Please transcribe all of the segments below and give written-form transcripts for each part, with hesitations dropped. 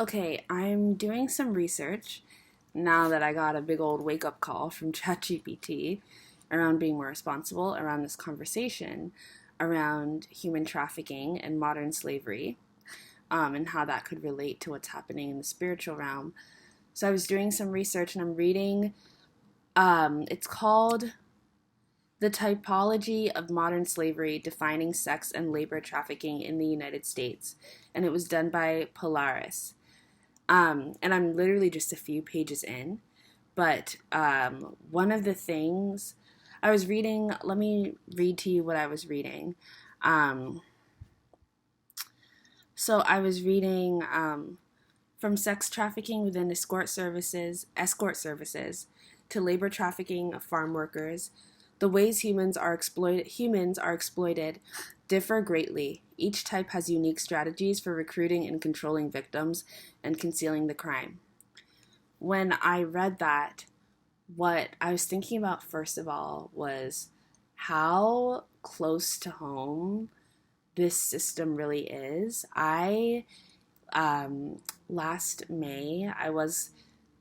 Okay, I'm doing some research now that I got a big old wake up call from ChatGPT around being more responsible around this conversation around human trafficking and modern slavery, and how that could relate to what's happening in the spiritual realm. So I was doing some research and I'm reading, it's called The Typology of Modern Slavery Defining Sex and Labor Trafficking in the United States. And it was done by Polaris. And I'm literally just a few pages in. But one of the things I was reading, let me read to you what I was reading. Um, so I was reading from sex trafficking within escort services, to labor trafficking of farm workers. The ways humans are exploited differ greatly. Each type has unique strategies for recruiting and controlling victims and concealing the crime. When I read that, what I was thinking about first of all was how close to home this system really is. I last May I was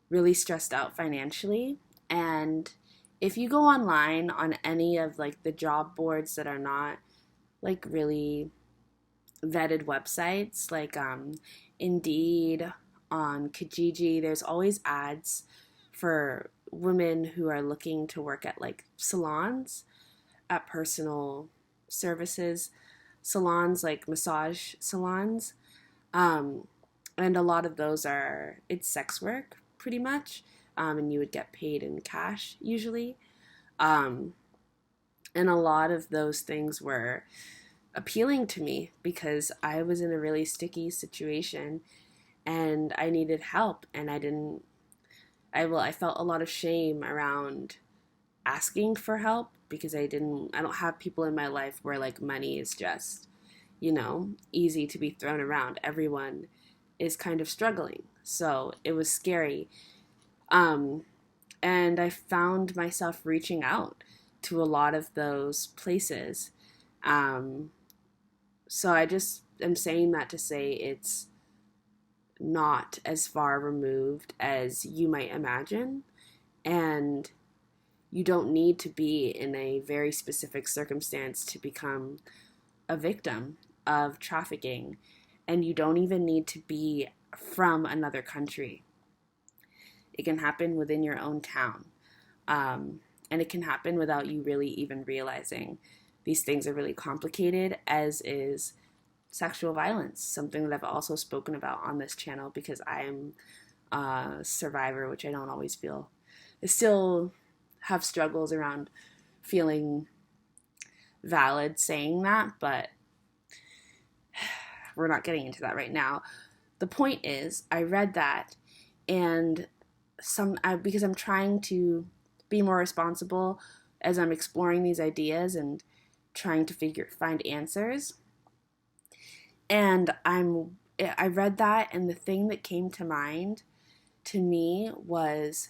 really stressed out financially, and if you go online on any of like the job boards that are not like really vetted websites, like Indeed, on Kijiji, there's always ads for women who are looking to work at like salons, at personal services salons, like massage salons. um, and a lot of those it's sex work pretty much, and you would get paid in cash usually. um, and a lot of those things were appealing to me because I was in a really sticky situation and I needed help, and I didn't I felt a lot of shame around asking for help because I don't have people in my life where like money is just, easy to be thrown around. Everyone is kind of struggling. So it was scary. Um, and I found myself reaching out to a lot of those places. Um, so I just am saying that to say it's not as far removed as you might imagine. And you don't need to be in a very specific circumstance to become a victim of trafficking. And you don't even need to be from another country. It can happen within your own town. And it can happen without you really even realizing. These things are really complicated, as is sexual violence, something that I've also spoken about on this channel because I am a survivor, which I don't always feel. I still have struggles around feeling valid saying that, but we're not getting into that right now. The point is, I read that, and because I'm trying to be more responsible as I'm exploring these ideas and trying to find answers. And I read that, and the thing that came to mind to me was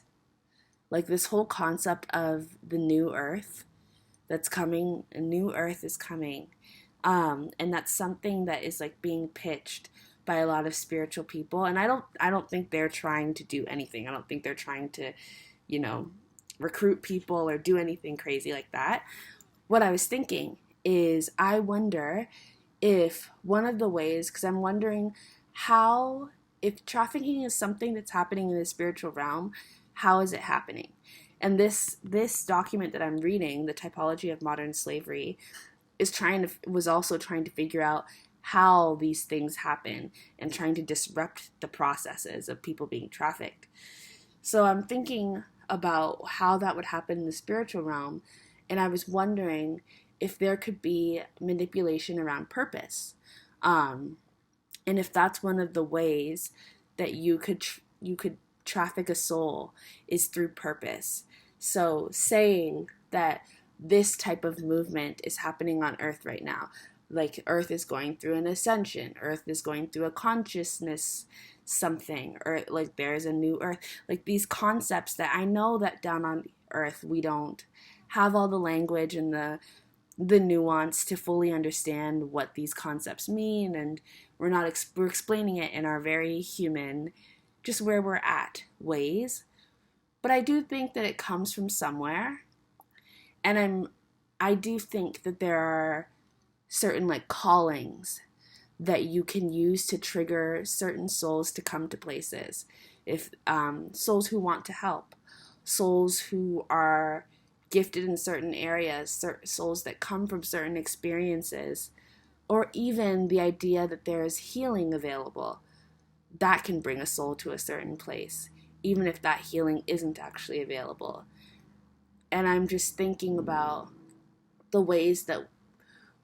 like this whole concept of the new earth that's coming. A new earth is coming. And that's something that is like being pitched by a lot of spiritual people. And I don't think they're trying to do anything. I don't think they're trying to, you know, recruit people or do anything crazy like that. What I was thinking is, I wonder if one of the ways, because I'm wondering how, if trafficking is something that's happening in the spiritual realm, how is it happening? And this document that I'm reading, the Typology of Modern Slavery, was also trying to figure out how these things happen and trying to disrupt the processes of people being trafficked. So I'm thinking about how that would happen in the spiritual realm, and I was wondering if there could be manipulation around purpose, and if that's one of the ways that you could traffic a soul is through purpose. So saying that this type of movement is happening on Earth right now, like Earth is going through an ascension, Earth is going through a consciousness something, or like there's a new Earth, like these concepts that I know that down on Earth we don't have all the language and the the nuance to fully understand what these concepts mean, and we're explaining it in our very human, just where we're at ways. But I do think that it comes from somewhere, and I do think that there are certain like callings that you can use to trigger certain souls to come to places. If souls who want to help, souls who are gifted in certain areas, souls that come from certain experiences, or even the idea that there is healing available, that can bring a soul to a certain place, even if that healing isn't actually available. And I'm just thinking about the ways that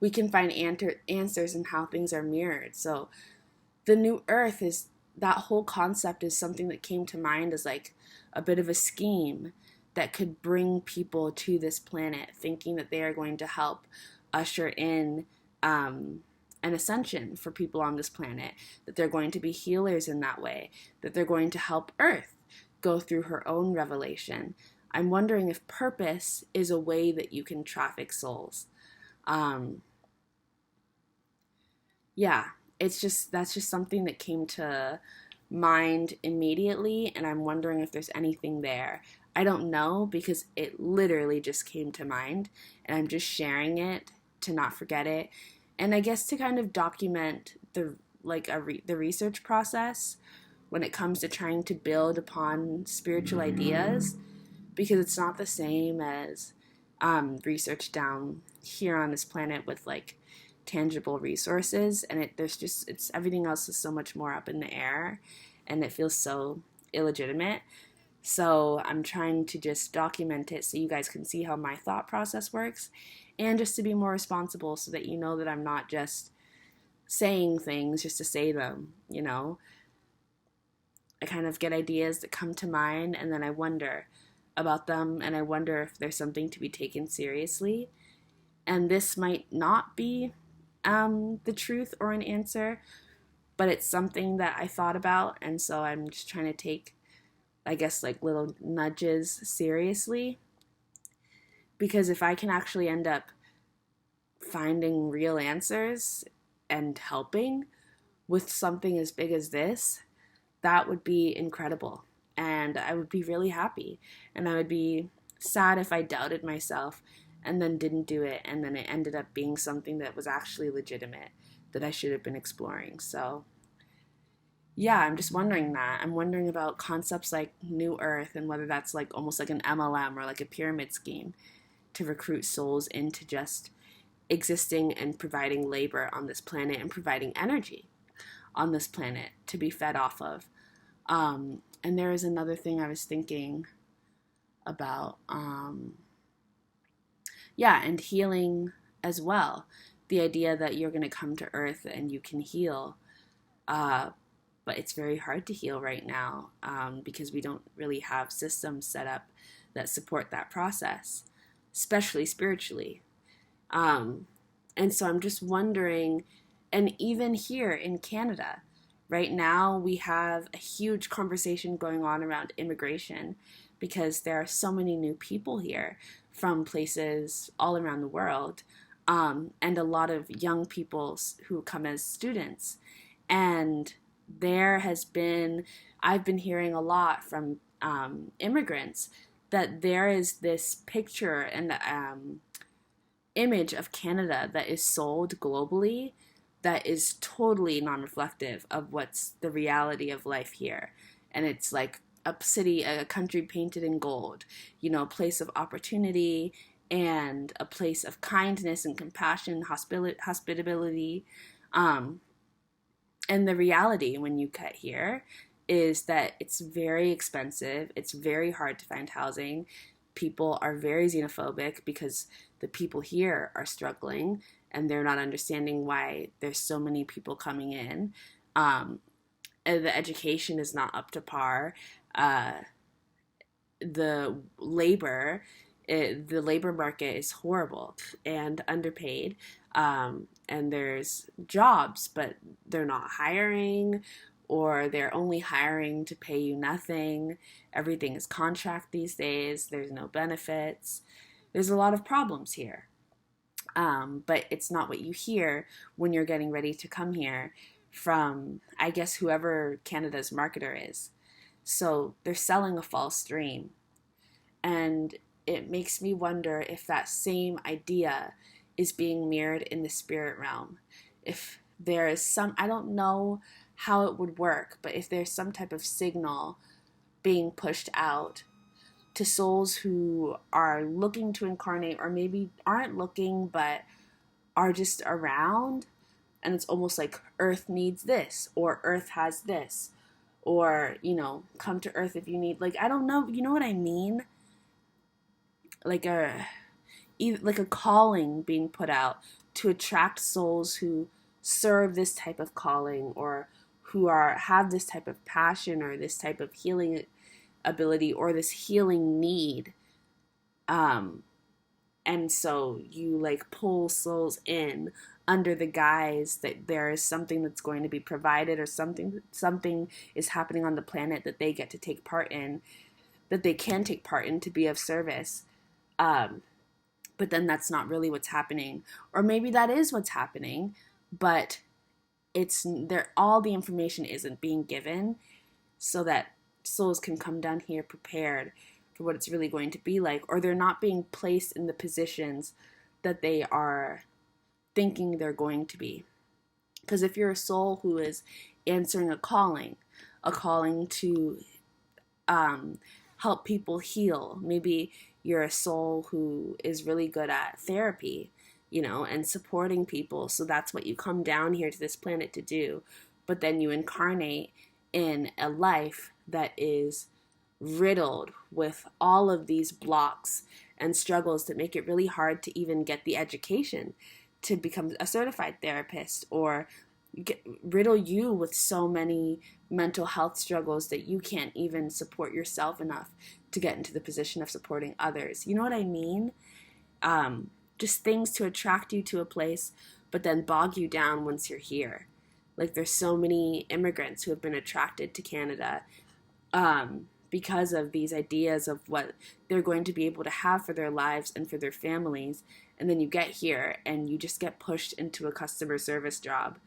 we can find answers in how things are mirrored. So the new earth is, that whole concept is something that came to mind as like a bit of a scheme that could bring people to this planet, thinking that they are going to help usher in an ascension for people on this planet, that they're going to be healers in that way, that they're going to help Earth go through her own revelation. I'm wondering if purpose is a way that you can traffic souls. Yeah, that's just something that came to mind immediately, and I'm wondering if there's anything there. I don't know, because it literally just came to mind, and I'm just sharing it to not forget it, and I guess to kind of document the research process when it comes to trying to build upon spiritual ideas, because it's not the same as research down here on this planet with like tangible resources, and it's everything else is so much more up in the air, and it feels so illegitimate. So I'm trying to just document it so you guys can see how my thought process works, and just to be more responsible so that you know that I'm not just saying things just to say them, you know. I kind of get ideas that come to mind, and then I wonder about them, and I wonder if there's something to be taken seriously. And this might not be the truth or an answer, but it's something that I thought about, and so I'm just trying to take, I guess, like little nudges seriously. Because if I can actually end up finding real answers and helping with something as big as this, that would be incredible. And I would be really happy. And I would be sad if I doubted myself and then didn't do it, and then it ended up being something that was actually legitimate, that I should have been exploring. So yeah, I'm just wondering that. I'm wondering about concepts like New Earth, and whether that's like almost like an MLM or like a pyramid scheme to recruit souls into just existing and providing labor on this planet and providing energy on this planet to be fed off of. And there is another thing I was thinking about. And healing as well. The idea that you're going to come to Earth and you can heal. But it's very hard to heal right now because we don't really have systems set up that support that process, especially spiritually. And so I'm just wondering, and even here in Canada, right now we have a huge conversation going on around immigration, because there are so many new people here from places all around the world, and a lot of young people who come as students. And I've been hearing a lot from immigrants that there is this picture and image of Canada that is sold globally that is totally non-reflective of what's the reality of life here. And it's like a country painted in gold, a place of opportunity and a place of kindness and compassion, hospitability. And the reality when you cut here is that it's very expensive. It's very hard to find housing. People are very xenophobic because the people here are struggling and they're not understanding why there's so many people coming in. And the education is not up to par. The labor market is horrible and underpaid. And there's jobs, but they're not hiring, or they're only hiring to pay you nothing. Everything is contract these days. There's no benefits. There's a lot of problems here. But it's not what you hear when you're getting ready to come here from, I guess, whoever Canada's marketer is. So they're selling a false dream. And it makes me wonder if that same idea is being mirrored in the spirit realm. If there is some, I don't know how it would work, but if there's some type of signal being pushed out to souls who are looking to incarnate, or maybe aren't looking but are just around, and it's almost like Earth needs this, or Earth has this, or, come to Earth if you need, like, I don't know, you know what I mean? Like a calling being put out to attract souls who serve this type of calling, or who have this type of passion, or this type of healing ability, or this healing need. And so you like pull souls in under the guise that there is something that's going to be provided, or something is happening on the planet that they get to take part in, that they can take part in to be of service. But then that's not really what's happening. Or maybe that is what's happening, but it's there, all the information isn't being given so that souls can come down here prepared for what it's really going to be like, or they're not being placed in the positions that they are thinking they're going to be. Because if you're a soul who is answering a calling to help people heal, maybe you're a soul who is really good at therapy, and supporting people. So that's what you come down here to this planet to do. But then you incarnate in a life that is riddled with all of these blocks and struggles that make it really hard to even get the education to become a certified therapist, or riddle you with so many mental health struggles that you can't even support yourself enough to get into the position of supporting others. You know what I mean? Just things to attract you to a place, but then bog you down once you're here. Like, there's so many immigrants who have been attracted to Canada because of these ideas of what they're going to be able to have for their lives and for their families. And then you get here and you just get pushed into a customer service job,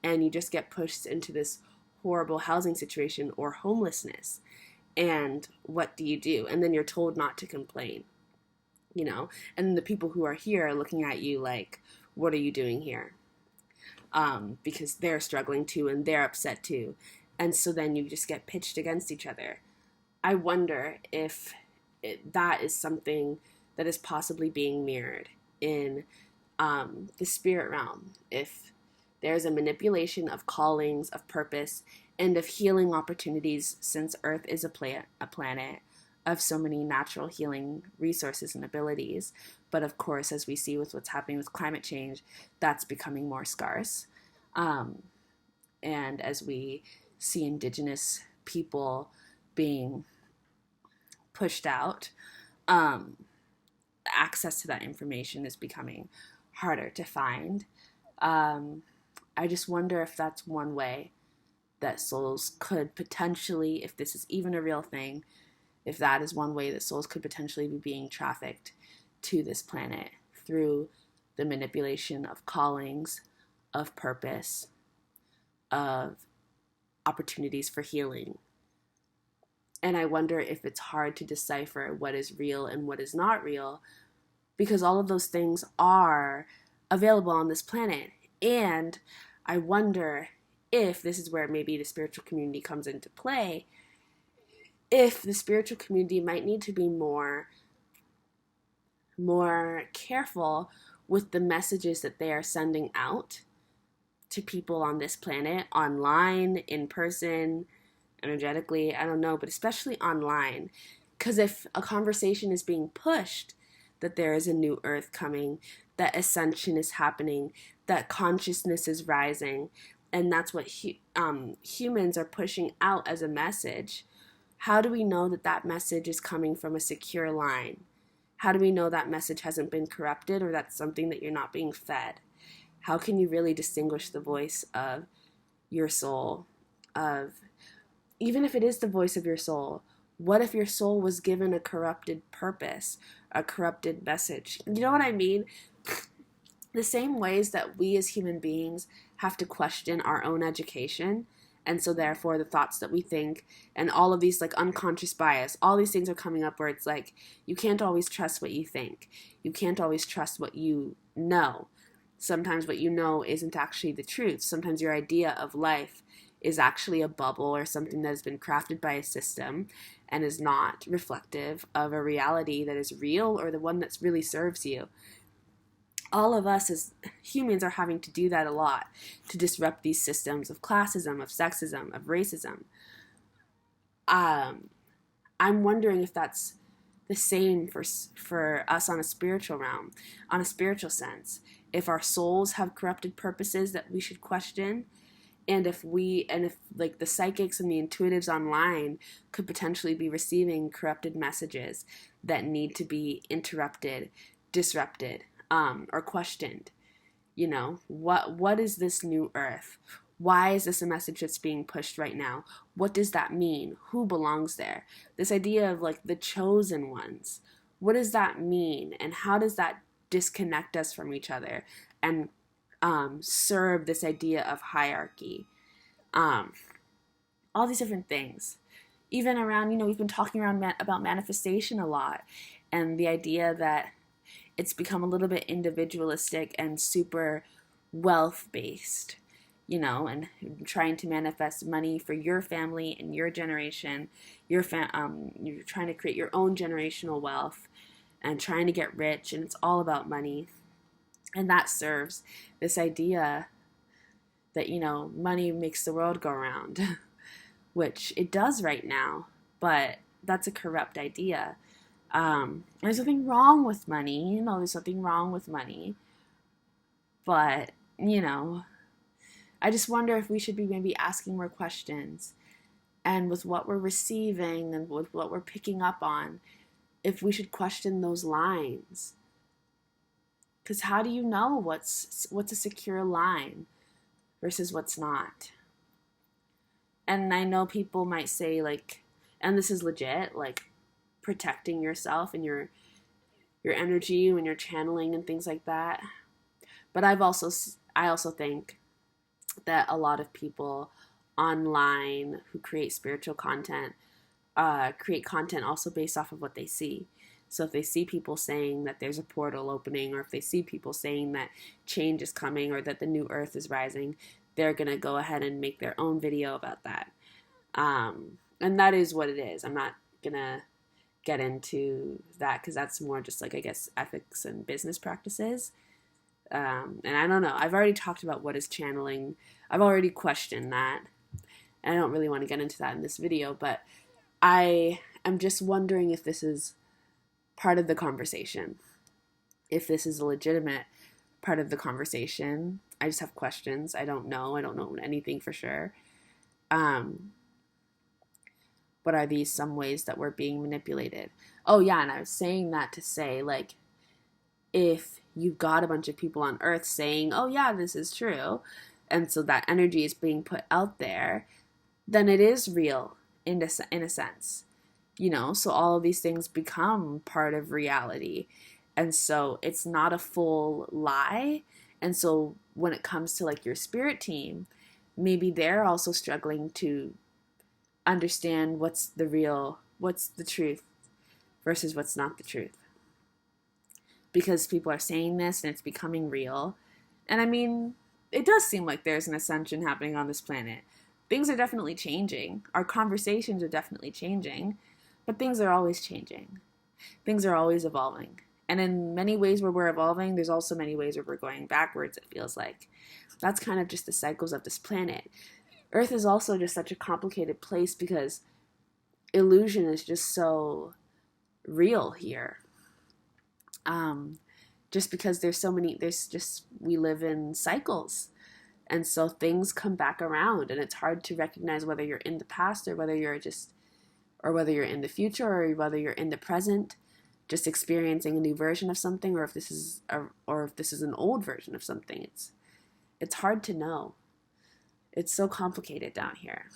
and you just get pushed into this horrible housing situation or homelessness. And what do you do? And then you're told not to complain, and the people who are here are looking at you like, what are you doing here? Because they're struggling too, and they're upset too. And so then you just get pitched against each other. I wonder if that is something that is possibly being mirrored in the spirit realm. If there's a manipulation of callings, of purpose, and of healing opportunities, since Earth is a planet of so many natural healing resources and abilities. But of course, as we see with what's happening with climate change, that's becoming more scarce. And as we see Indigenous people being pushed out, access to that information is becoming harder to find. I just wonder if that's one way that souls could potentially, if this is even a real thing, if that is one way that souls could potentially be being trafficked to this planet through the manipulation of callings, of purpose, of opportunities for healing. And I wonder if it's hard to decipher what is real and what is not real, because all of those things are available on this planet. And I wonder if this is where maybe the spiritual community comes into play, if the spiritual community might need to be more careful with the messages that they are sending out to people on this planet, online, in person, energetically, I don't know, but especially online. Because if a conversation is being pushed that there is a new earth coming, that ascension is happening, that consciousness is rising, and that's what humans are pushing out as a message, how do we know that that message is coming from a secure line? How do we know that message hasn't been corrupted, or that's something that you're not being fed? How can you really distinguish the voice of your soul? Even if it is the voice of your soul, what if your soul was given a corrupted purpose, a corrupted message? You know what I mean? The same ways that we as human beings have to question our own education, and so therefore the thoughts that we think and all of these like unconscious bias, all these things are coming up where it's like you can't always trust what you think, you can't always trust what you know. Sometimes what you know isn't actually the truth. Sometimes your idea of life is actually a bubble or something that has been crafted by a system and is not reflective of a reality that is real or the one that really serves you. All of us as humans are having to do that a lot to disrupt these systems of classism, of sexism, of racism. I'm wondering if that's the same for us on a spiritual realm, on a spiritual sense. If our souls have corrupted purposes that we should question, and if like the psychics and the intuitives online could potentially be receiving corrupted messages that need to be interrupted, disrupted, or questioned. You know, what is this new earth? Why is this a message that's being pushed right now? What does that mean? Who belongs there? This idea of like the chosen ones. What does that mean? And how does that disconnect us from each other and serve this idea of hierarchy? All these different things. Even around, we've been talking around about manifestation a lot, and the idea that it's become a little bit individualistic and super wealth based, and trying to manifest money for your family and your generation. You're trying to create your own generational wealth and trying to get rich, and it's all about money. And that serves this idea that, money makes the world go round, which it does right now, but that's a corrupt idea. There's nothing wrong with money, there's nothing wrong with money, but, I just wonder if we should be maybe asking more questions, and with what we're receiving and with what we're picking up on, if we should question those lines. Because how do you know what's a secure line versus what's not? And I know people might say, like, and this is legit, like protecting yourself and your energy when you're channeling and things like that. But I also think that a lot of people online who create spiritual content create content also based off of what they see. So if they see people saying that there's a portal opening, or if they see people saying that change is coming or that the new earth is rising, they're going to go ahead and make their own video about that. And that is what it is. I'm not going to get into that because that's more just like, I guess, ethics and business practices. And I don't know. I've already talked about what is channeling. I've already questioned that. And I don't really want to get into that in this video, but I am just wondering if this is part of the conversation. If this is a legitimate part of the conversation. I just have questions. I don't know. I don't know anything for sure. But are these some ways that we're being manipulated? Oh, yeah, and I was saying that to say, like, if you've got a bunch of people on Earth saying, oh, yeah, this is true, and so that energy is being put out there, then it is real in a sense. So all of these things become part of reality. And so it's not a full lie. And so when it comes to like your spirit team, maybe they're also struggling to understand what's the truth versus what's not the truth. Because people are saying this and it's becoming real. And I mean, it does seem like there's an ascension happening on this planet. Things are definitely changing. Our conversations are definitely changing. But things are always changing. Things are always evolving. And in many ways where we're evolving, there's also many ways where we're going backwards, it feels like. That's kind of just the cycles of this planet. Earth is also just such a complicated place because illusion is just so real here. Just because we live in cycles. And so things come back around, and it's hard to recognize whether you're in the past or whether you're in the future, or whether you're in the present, just experiencing a new version of something, or if this is an old version of something. It's hard to know. It's so complicated down here.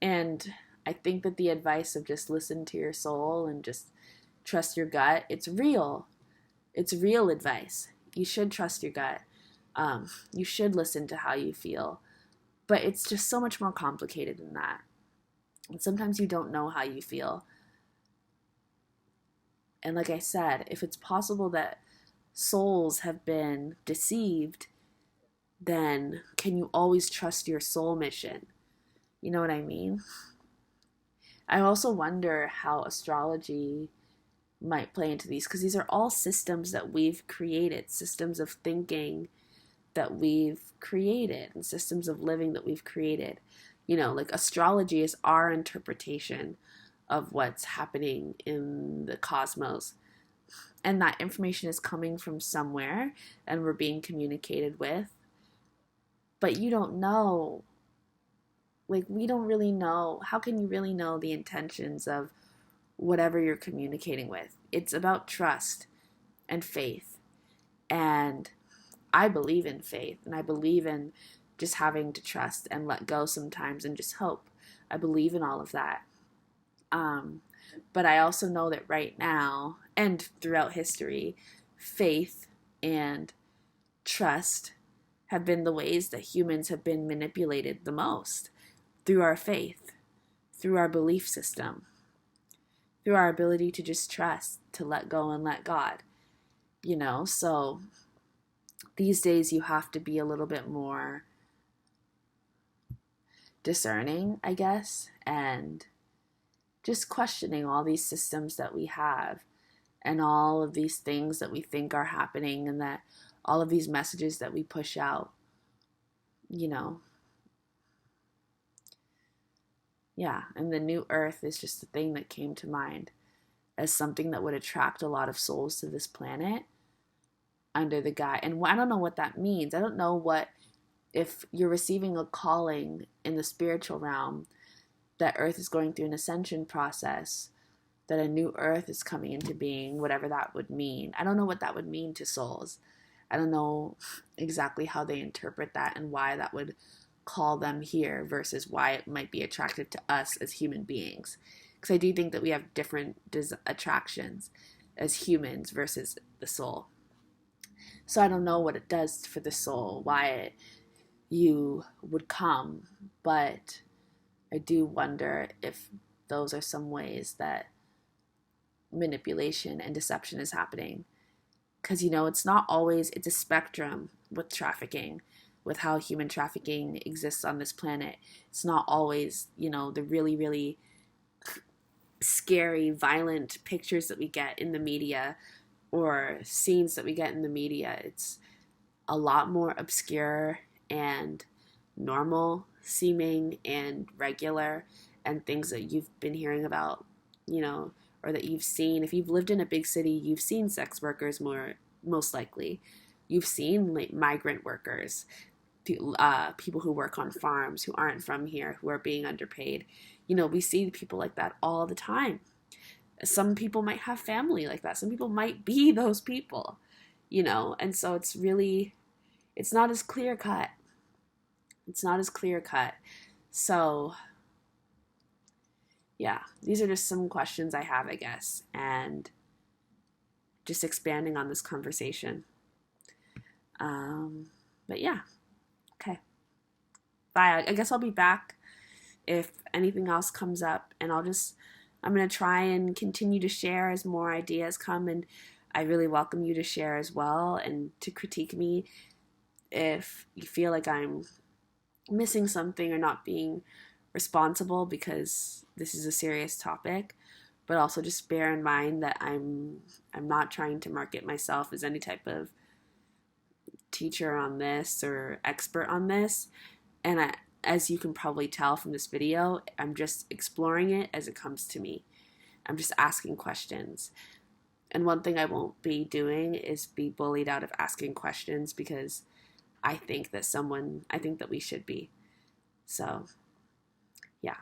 And I think that the advice of just listen to your soul and just trust your gut, it's real. It's real advice. You should trust your gut. You should listen to how you feel. But it's just so much more complicated than that. And sometimes you don't know how you feel. And like I said, if it's possible that souls have been deceived, then can you always trust your soul mission? You know what I mean? I also wonder how astrology might play into these, because these are all systems that we've created, systems of thinking that we've created, and systems of living that we've created. You know, like astrology is our interpretation of what's happening in the cosmos. And that information is coming from somewhere and we're being communicated with. But you don't know. Like, we don't really know. How can you really know the intentions of whatever you're communicating with? It's about trust and faith. And I believe in faith, and I believe in just having to trust and let go sometimes and just hope. I believe in all of that. But I also know that right now and throughout history, faith and trust have been the ways that humans have been manipulated the most, through our faith, through our belief system, through our ability to just trust, to let go and let God, you know? So these days you have to be a little bit more discerning, I guess, and just questioning all these systems that we have and all of these things that we think are happening, and that all of these messages that we push out, you know. Yeah, and the new earth is just the thing that came to mind as something that would attract a lot of souls to this planet under the guise. And I don't know what that means. I don't know what, if you're receiving a calling in the spiritual realm, that earth is going through an ascension process, that a new earth is coming into being, whatever that would mean. I don't know what that would mean to souls. I don't know exactly how they interpret that and why that would call them here versus why it might be attractive to us as human beings. Because I do think that we have different attractions as humans versus the soul. So I don't know what it does for the soul, why you would come, but I do wonder if those are some ways that manipulation and deception is happening. Because, you know, it's not always, it's a spectrum with trafficking, with how human trafficking exists on this planet. It's not always, you know, the really, really scary, violent pictures that we get in the media or scenes that we get in the media. It's a lot more obscure and normal seeming and regular, and things that you've been hearing about, you know, or that you've seen. If you've lived in a big city, you've seen sex workers most likely. You've seen like migrant workers, people who work on farms who aren't from here, who are being underpaid. You know, we see people like that all the time. Some people might have family like that. Some people might be those people, you know, and so it's not as clear cut. It's not as clear cut. So, yeah, these are just some questions I have, I guess, and just expanding on this conversation. But yeah, okay. Bye. I guess I'll be back if anything else comes up, and I'm going to try and continue to share as more ideas come, and I really welcome you to share as well and to critique me if you feel like I'm missing something or not being responsible, because this is a serious topic. But also just bear in mind that I'm not trying to market myself as any type of teacher on this or expert on this. And as you can probably tell from this video, I'm just exploring it as it comes to me. I'm just asking questions. And one thing I won't be doing is be bullied out of asking questions, because I think that we should be. So, yeah.